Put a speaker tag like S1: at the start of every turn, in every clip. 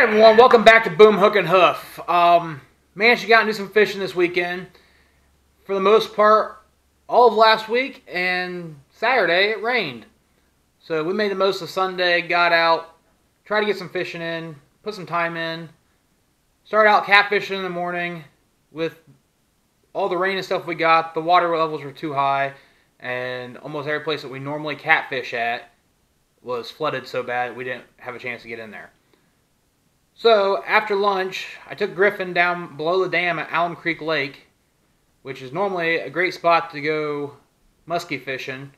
S1: Alright everyone, welcome back to Boom Hook and Hoof. Managed to get out and do some fishing this weekend. For the most part, all of last week and Saturday it rained. So we made the most of Sunday, got out, tried to get some fishing in, put some time in. Started out catfishing in the morning. With all the rain and stuff we got, the water levels were too high, and almost every place that we normally catfish at was flooded so bad we didn't have a chance to get in there. So, after lunch, I took Griffin down below the dam at Alum Creek Lake, which is normally a great spot to go muskie fishing.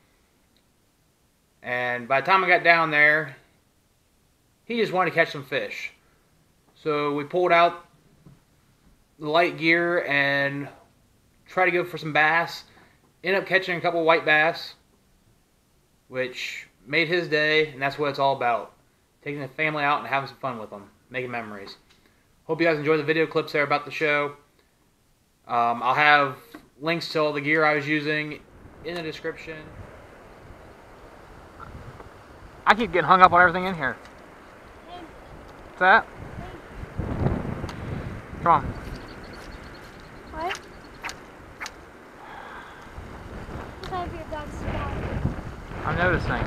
S1: And by the time I got down there, he just wanted to catch some fish. So we pulled out the light gear and tried to go for some bass. Ended up catching a couple white bass, which made his day, and that's what it's all about. Taking the family out and having some fun with them. Making memories. Hope you guys enjoy the video clips there about the show. I'll have links to all the gear I was using in the description. I keep getting hung up on everything in here. What's that? Come on.
S2: What? What kind of your dog's spot?
S1: I'm noticing.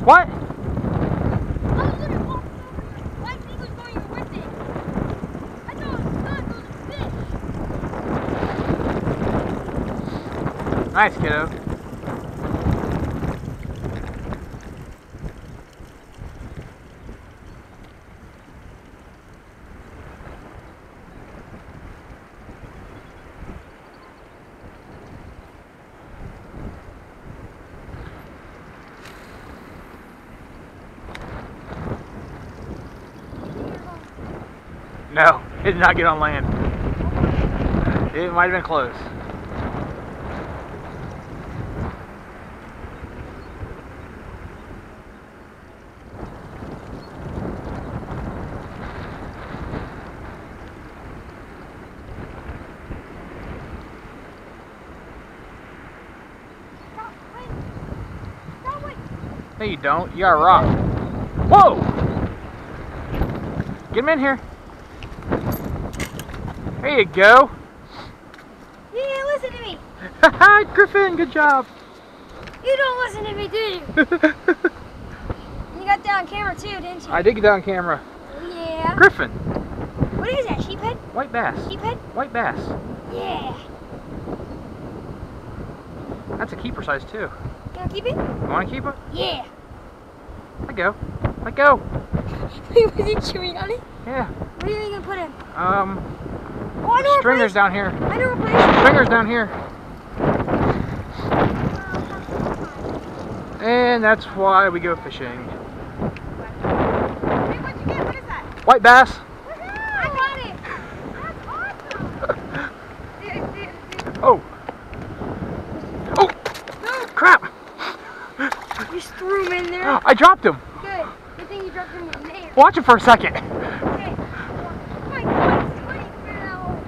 S1: What?
S2: I was literally walking over here. White thing was going with it. I thought it was stuck. Those are fish.
S1: Nice, kiddo. No, it did not get on land. It might have been close. No, you don't. You got a rock. Whoa! Get him in here. There you go.
S2: You didn't listen to me.
S1: Haha, Griffin, good job.
S2: You don't listen to me, do you? You got that on camera too, didn't you?
S1: I did get that on camera.
S2: Yeah.
S1: Griffin.
S2: What is that, sheephead?
S1: White bass.
S2: Sheephead?
S1: White bass.
S2: Yeah.
S1: That's a keeper size too.
S2: You wanna keep it?
S1: You want to keep it?
S2: Yeah.
S1: Let go. Let go.
S2: Wait, was he chewing on it?
S1: Yeah.
S2: Where are you gonna put him?
S1: Oh, I know stringer's down here.
S2: I know a place.
S1: Stringer's down here. And that's why we go fishing.
S2: Hey, what'd you get? What is that?
S1: White bass.
S2: I got it. That's awesome.
S1: Oh. Oh.
S2: No.
S1: Crap.
S2: You just threw him in there.
S1: I dropped him.
S2: Good. Good thing you dropped him in there.
S1: Watch him for a second.
S2: Okay. Oh my God, it's 20 now.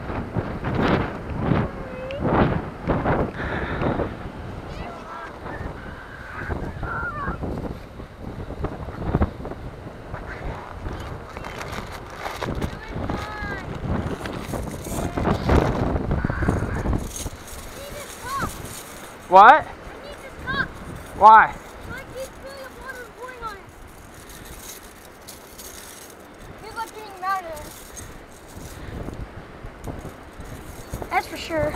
S1: What?
S2: I need this cup.
S1: Why?
S2: So I keep filling up water and pouring on it. He's like getting mad at us. That's for sure.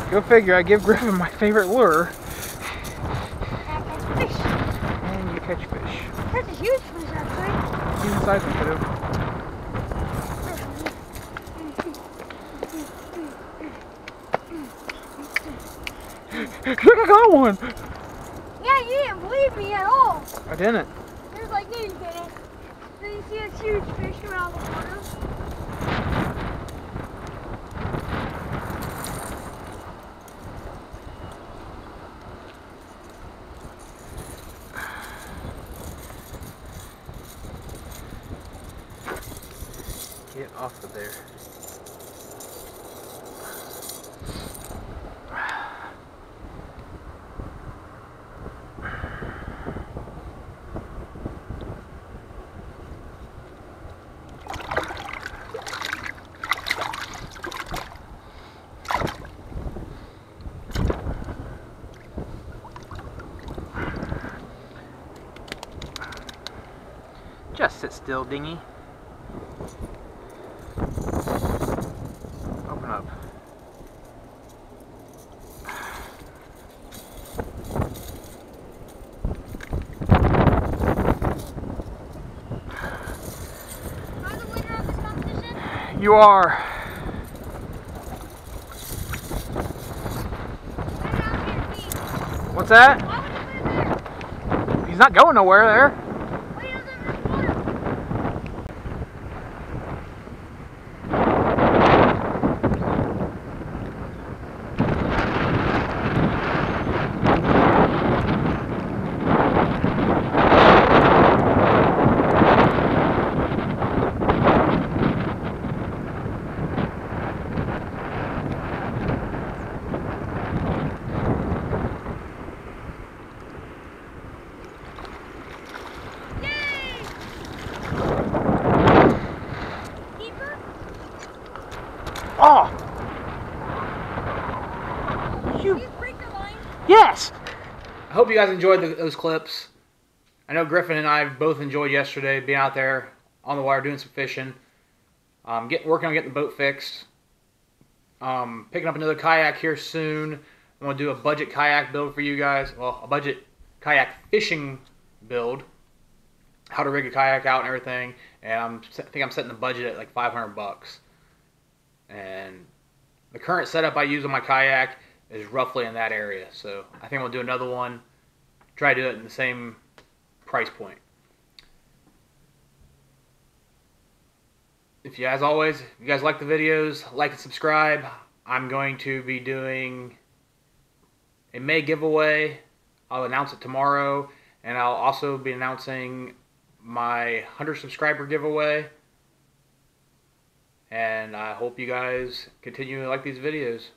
S1: Go figure, I give Griffin my favorite lure.
S2: And catch fish.
S1: And you catch fish.
S2: That's a huge fish, actually.
S1: Decent size one, kiddo. I got one!
S2: Yeah, you didn't believe me at all.
S1: I didn't.
S2: He was like, no, you didn't. Then you see this huge fish around the water.
S1: Get off of there. Just sit still, dinghy. Open up.
S2: Am I the winner of this competition?
S1: You are.
S2: Get out here, Pete.
S1: What's that?
S2: Why would you put it there?
S1: He's not going nowhere there.
S2: Why doesn't it water? Keeper?
S1: Oh! You.
S2: These breaker lines.
S1: Yes! I hope you guys enjoyed those clips. I know Griffin and I both enjoyed yesterday being out there on the water doing some fishing. Working on getting the boat fixed. Picking up another kayak here soon. I'm going to do a budget kayak build for you guys. Well, a budget kayak fishing build. How to rig a kayak out and everything. And I think I'm setting the budget at like $500. And the current setup I use on my kayak is roughly in that area. So I think we'll do another one. Try to do it in the same price point. If you, as always, if you guys like the videos, like and subscribe. I'm going to be doing a May giveaway. I'll announce it tomorrow. And I'll also be announcing my 100 subscriber giveaway. And I hope you guys continue to like these videos.